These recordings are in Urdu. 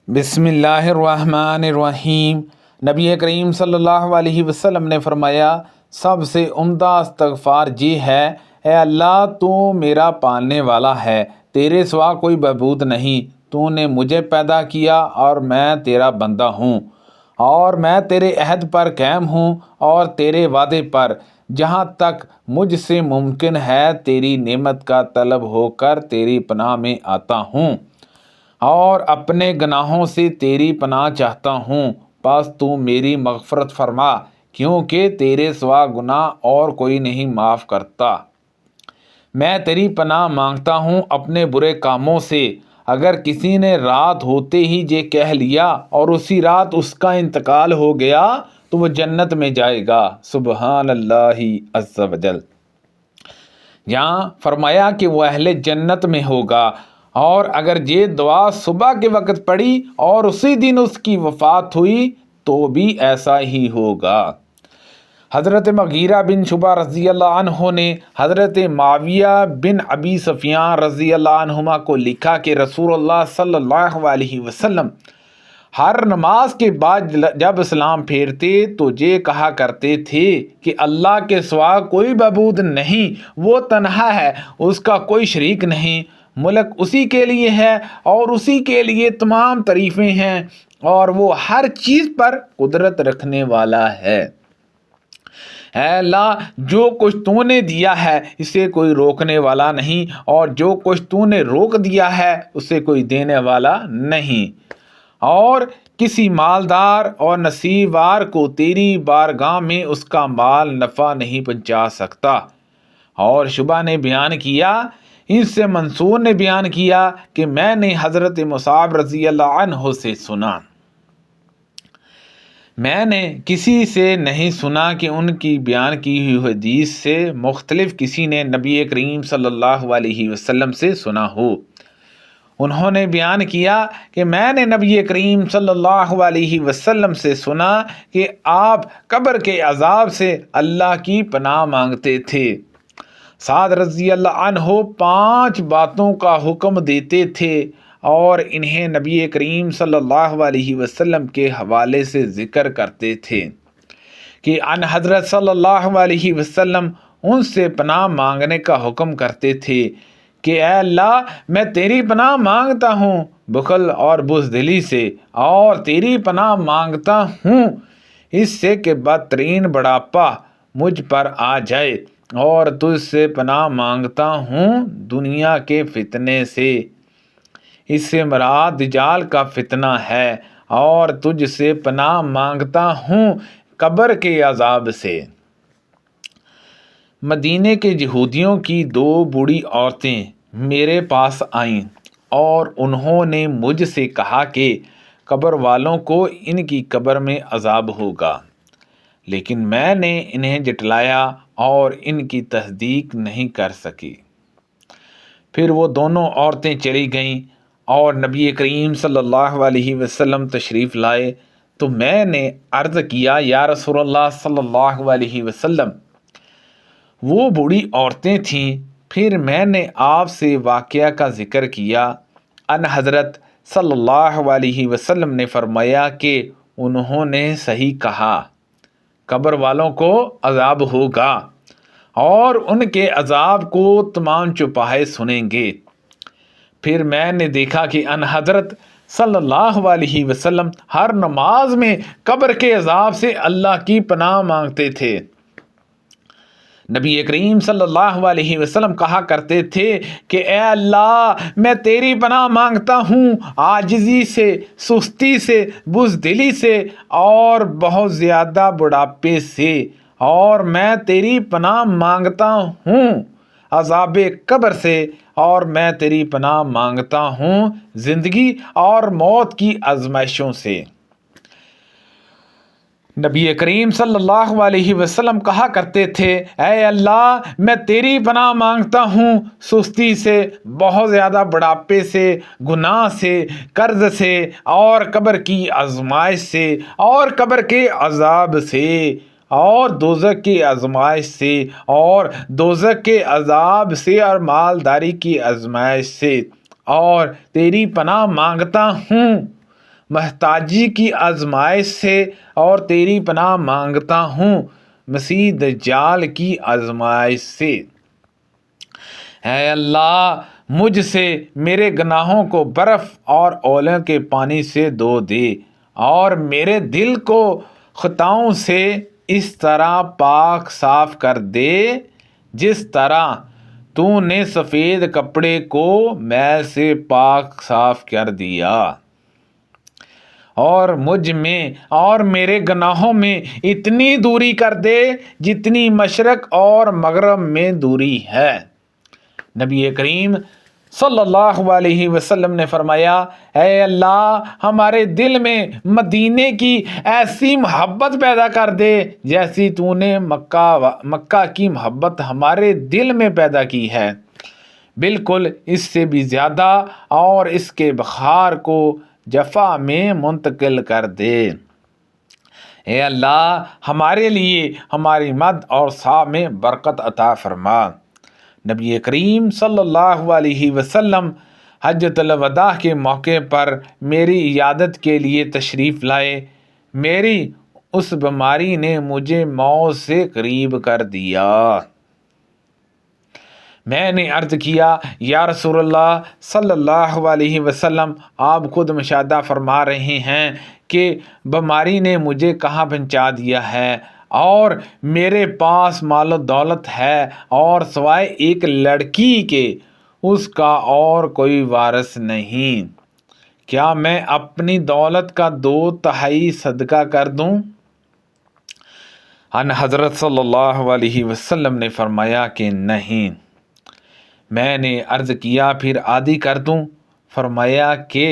بسم اللہ الرحمن الرحیم۔ نبی کریم صلی اللہ علیہ وسلم نے فرمایا، سب سے عمدہ استغفار یہ ہے، اے اللہ تو میرا پالنے والا ہے، تیرے سوا کوئی معبود نہیں، تو نے مجھے پیدا کیا اور میں تیرا بندہ ہوں، اور میں تیرے عہد پر قائم ہوں اور تیرے وعدے پر، جہاں تک مجھ سے ممکن ہے تیری نعمت کا طلب ہو کر تیری پناہ میں آتا ہوں، اور اپنے گناہوں سے تیری پناہ چاہتا ہوں، پس تو میری مغفرت فرما، کیونکہ تیرے سوا گناہ اور کوئی نہیں معاف کرتا۔ میں تیری پناہ مانگتا ہوں اپنے برے کاموں سے۔ اگر کسی نے رات ہوتے ہی یہ کہہ لیا اور اسی رات اس کا انتقال ہو گیا تو وہ جنت میں جائے گا۔ سبحان اللہ عز و جل۔ یہاں فرمایا کہ وہ اہل جنت میں ہوگا، اور اگر یہ دعا صبح کے وقت پڑی اور اسی دن اس کی وفات ہوئی تو بھی ایسا ہی ہوگا۔ حضرت مغیرہ بن شعبہ رضی اللہ عنہ نے حضرت معاویہ بن ابی سفیان رضی اللہ عنہما کو لکھا کہ رسول اللہ صلی اللہ علیہ وسلم ہر نماز کے بعد جب سلام پھیرتے تو یہ کہا کرتے تھے کہ اللہ کے سوا کوئی معبود نہیں، وہ تنہا ہے، اس کا کوئی شریک نہیں، ملک اسی کے لیے ہے اور اسی کے لیے تمام تعریفیں ہیں، اور وہ ہر چیز پر قدرت رکھنے والا ہے۔ اے اللہ، جو کچھ تو نے دیا ہے اسے کوئی روکنے والا نہیں، اور جو کچھ تو نے روک دیا ہے اسے کوئی دینے والا نہیں، اور کسی مالدار اور نصیبوار کو تیری بارگاہ میں اس کا مال نفع نہیں پہنچا سکتا۔ اور شعبہ نے بیان کیا، اس سے منصور نے بیان کیا کہ میں نے حضرت مصعب رضی اللہ عنہ سے سنا، میں نے کسی سے نہیں سنا کہ ان کی بیان کی ہوئی حدیث سے مختلف کسی نے نبی کریم صلی اللہ علیہ وسلم سے سنا ہو۔ انہوں نے بیان کیا کہ میں نے نبی کریم صلی اللہ علیہ وسلم سے سنا کہ آپ قبر کے عذاب سے اللہ کی پناہ مانگتے تھے۔ سعد رضی اللہ عنہ 5 باتوں کا حکم دیتے تھے اور انہیں نبی کریم صلی اللہ علیہ وسلم کے حوالے سے ذکر کرتے تھے کہ ان حضرت صلی اللہ علیہ وسلم ان سے پناہ مانگنے کا حکم کرتے تھے کہ اے اللہ، میں تیری پناہ مانگتا ہوں بخل اور بزدلی سے، اور تیری پناہ مانگتا ہوں اس سے کہ بدترین بڑھاپا مجھ پر آ جائے، اور تجھ سے پناہ مانگتا ہوں دنیا کے فتنے سے، اس سے مراد دجال کا فتنہ ہے، اور تجھ سے پناہ مانگتا ہوں قبر کے عذاب سے۔ مدینے کے یہودیوں کی 2 بوڑھی عورتیں میرے پاس آئیں اور انہوں نے مجھ سے کہا کہ قبر والوں کو ان کی قبر میں عذاب ہوگا، لیکن میں نے انہیں جھٹلایا اور ان کی تصدیق نہیں کر سکی۔ پھر وہ دونوں عورتیں چلی گئیں اور نبی کریم صلی اللہ علیہ وسلم تشریف لائے تو میں نے عرض کیا، یا رسول اللہ صلی اللہ علیہ وسلم، وہ بوڑھی عورتیں تھیں۔ پھر میں نے آپ سے واقعہ کا ذکر کیا۔ ان حضرت صلی اللہ علیہ وسلم نے فرمایا کہ انہوں نے صحیح کہا، قبر والوں کو عذاب ہوگا اور ان کے عذاب کو تمام چوپائے سنیں گے۔ پھر میں نے دیکھا کہ ان حضرت صلی اللہ علیہ وسلم ہر نماز میں قبر کے عذاب سے اللہ کی پناہ مانگتے تھے۔ نبی کریم صلی اللہ علیہ وسلم کہا کرتے تھے کہ اے اللہ، میں تیری پناہ مانگتا ہوں عاجزی سے، سستی سے، بزدلی سے اور بہت زیادہ بڑھاپے سے، اور میں تیری پناہ مانگتا ہوں عذاب قبر سے، اور میں تیری پناہ مانگتا ہوں زندگی اور موت کی آزمائشوں سے۔ نبی کریم صلی اللہ علیہ وسلم کہا کرتے تھے، اے اللہ، میں تیری پناہ مانگتا ہوں سستی سے، بہت زیادہ بڑھاپے سے، گناہ سے، قرض سے، اور قبر کی آزمائش سے، اور قبر کے عذاب سے، اور دوزخ کی آزمائش سے، اور دوزخ کے عذاب سے، اور مالداری کی آزمائش سے، اور تیری پناہ مانگتا ہوں محتاجی کی آزمائش سے، اور تیری پناہ مانگتا ہوں مسیح دجال کی آزمائش سے۔ اے اللہ مجھ سے میرے گناہوں کو برف اور اولے کے پانی سے دھو دے، اور میرے دل کو خطاؤں سے اس طرح پاک صاف کر دے جس طرح تو نے سفید کپڑے کو میل سے پاک صاف کر دیا، اور مجھ میں اور میرے گناہوں میں اتنی دوری کر دے جتنی مشرق اور مغرب میں دوری ہے۔ نبی کریم صلی اللہ علیہ وسلم نے فرمایا، اے اللہ ہمارے دل میں مدینے کی ایسی محبت پیدا کر دے جیسی تو نے مکہ کی محبت ہمارے دل میں پیدا کی ہے، بالکل اس سے بھی زیادہ، اور اس کے بخار کو جفا میں منتقل کر دے۔ اے اللہ ہمارے لیے ہماری مد اور سا میں برکت عطا فرما۔ نبی کریم صلی اللہ علیہ وسلم حجۃ الوداع کے موقع پر میری عیادت کے لیے تشریف لائے۔ میری اس بیماری نے مجھے موت سے قریب کر دیا۔ میں نے عرض کیا، یا رسول اللہ صلی اللہ علیہ وسلم، آپ خود مشاہدہ فرما رہے ہیں کہ بیماری نے مجھے کہاں پہنچا دیا ہے، اور میرے پاس مال و دولت ہے، اور سوائے ایک لڑکی کے اس کا اور کوئی وارث نہیں۔ کیا میں اپنی دولت کا 2/3 صدقہ کر دوں؟ ان حضرت صلی اللہ علیہ وسلم نے فرمایا کہ نہیں۔ میں نے عرض کیا، پھر آدھی کر دوں؟ فرمایا کہ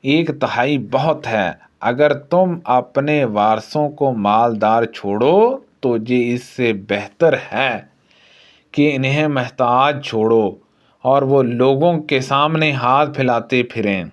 1/3 بہت ہے۔ اگر تم اپنے وارثوں کو مالدار چھوڑو تو یہ اس سے بہتر ہے کہ انہیں محتاج چھوڑو اور وہ لوگوں کے سامنے ہاتھ پھیلاتے پھریں،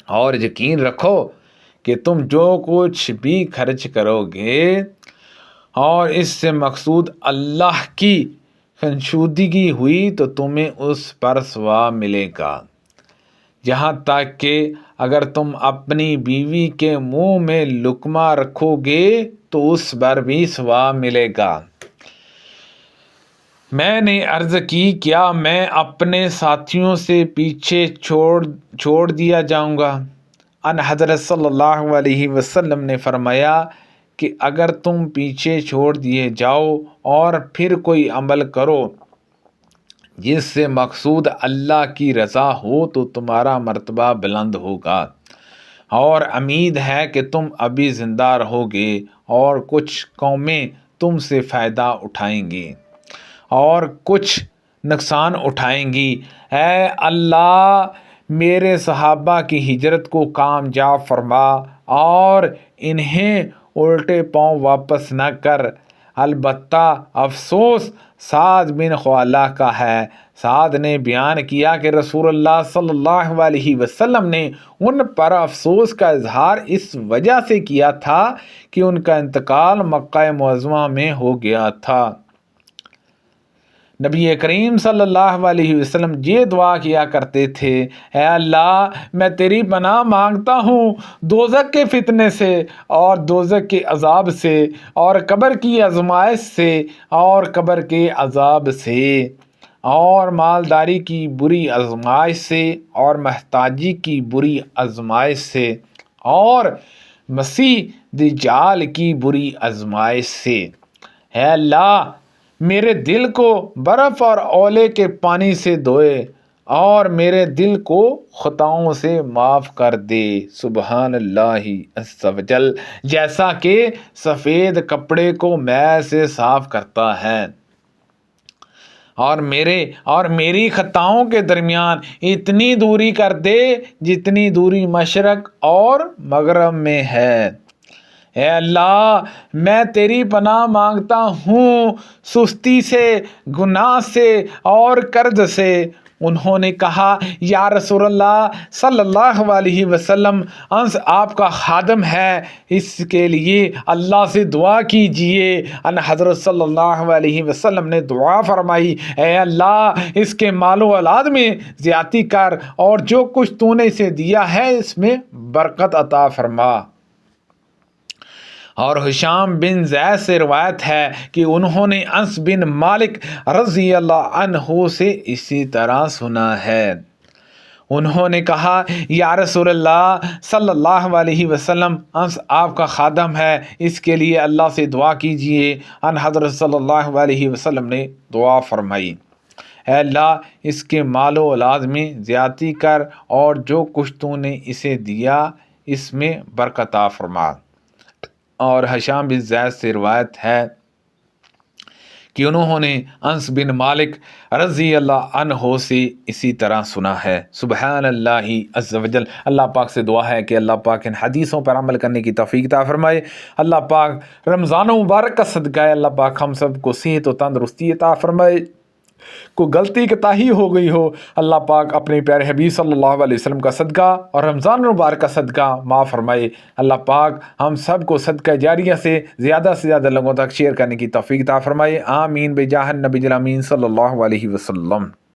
اور یقین رکھو کہ تم جو کچھ بھی خرچ کرو گے اور اس سے مقصود اللہ کی خشنودگی ہوئی تو تمہیں اس پر ثواب ملے گا، یہاں تک کہ اگر تم اپنی بیوی کے منہ میں لقمہ رکھو گے تو اس پر بھی ثواب ملے گا۔ میں نے عرض کی، کیا میں اپنے ساتھیوں سے پیچھے چھوڑ دیا جاؤں گا؟ ان حضرت صلی اللہ علیہ وسلم نے فرمایا کہ اگر تم پیچھے چھوڑ دیے جاؤ اور پھر کوئی عمل کرو جس سے مقصود اللہ کی رضا ہو تو تمہارا مرتبہ بلند ہوگا، اور امید ہے کہ تم ابھی زندہ رہو گے، اور کچھ قومیں تم سے فائدہ اٹھائیں گی اور کچھ نقصان اٹھائیں گی۔ اے اللہ میرے صحابہ کی ہجرت کو کامیاب فرما اور انہیں الٹے پاؤں واپس نہ کر۔ البتہ افسوس سعد بن خولہ کا ہے۔ سعد نے بیان کیا کہ رسول اللہ صلی اللہ علیہ وسلم نے ان پر افسوس کا اظہار اس وجہ سے کیا تھا کہ ان کا انتقال مکہ معظمہ میں ہو گیا تھا۔ نبی کریم صلی اللہ علیہ وسلم یہ دعا کیا کرتے تھے، اے اللہ میں تیری پناہ مانگتا ہوں دوزخ کے فتنے سے اور دوزخ کے عذاب سے اور قبر کی آزمائش سے اور قبر کے عذاب سے اور مالداری کی بری آزمائش سے اور محتاجی کی بری آزمائش سے اور مسیح دجال کی بری آزمائش سے۔ اے اللہ میرے دل کو برف اور اولے کے پانی سے دھوئے اور میرے دل کو خطاؤں سے معاف کر دے۔ سبحان اللہ عز و جل، جیسا کہ سفید کپڑے کو میل سے صاف کرتا ہے، اور میری خطاؤں کے درمیان اتنی دوری کر دے جتنی دوری مشرق اور مغرب میں ہے۔ اے اللہ میں تیری پناہ مانگتا ہوں سستی سے، گناہ سے اور قرض سے، انہوں نے کہا یا رسول اللہ صلی اللہ علیہ وسلم، انس آپ کا خادم ہے، اس کے لیے اللہ سے دعا کیجئے۔ ان حضرت صلی اللہ علیہ وسلم نے دعا فرمائی، اے اللہ اس کے مال و اولاد میں زیادتی کر اور جو کچھ تو نے اسے دیا ہے اس میں برکت عطا فرما۔ اور ہشام بن زید سے روایت ہے کہ انہوں نے انس بن مالک رضی اللہ عنہ سے اسی طرح سنا ہے۔ انہوں نے کہا یا رسول اللہ صلی اللہ علیہ وسلم، انس آپ کا خادم ہے، اس کے لیے اللہ سے دعا کیجئے۔ ان حضرت صلی اللہ علیہ وسلم نے دعا فرمائی، اے اللہ اس کے مال و اولاد میں زیادتی کر اور جو کچھ تو نے اسے دیا اس میں برکت عطا فرما۔ اور ہشام بن زید سے روایت ہے کہ انہوں نے انس بن مالک رضی اللہ عنہ سے اسی طرح سنا ہے۔ سبحان اللہ عز وجل۔ اللہ پاک سے دعا ہے کہ اللہ پاک ان حدیثوں پر عمل کرنے کی توفیق عطا فرمائے۔ اللہ پاک رمضان مبارک کا صدقہ ہے، اللہ پاک ہم سب کو صحت و تندرستی عطا فرمائے۔ کو غلطی کوتاہی ہو گئی ہو، اللہ پاک اپنے پیارے حبیب صلی اللہ علیہ وسلم کا صدقہ اور رمضان مبارک کا صدقہ معاف فرمائے۔ اللہ پاک ہم سب کو صدقہ جاریہ سے زیادہ لوگوں تک شیئر کرنے کی توفیق عطا فرمائے۔ آمین بجاہ النبی الامین صلی اللہ علیہ وسلم۔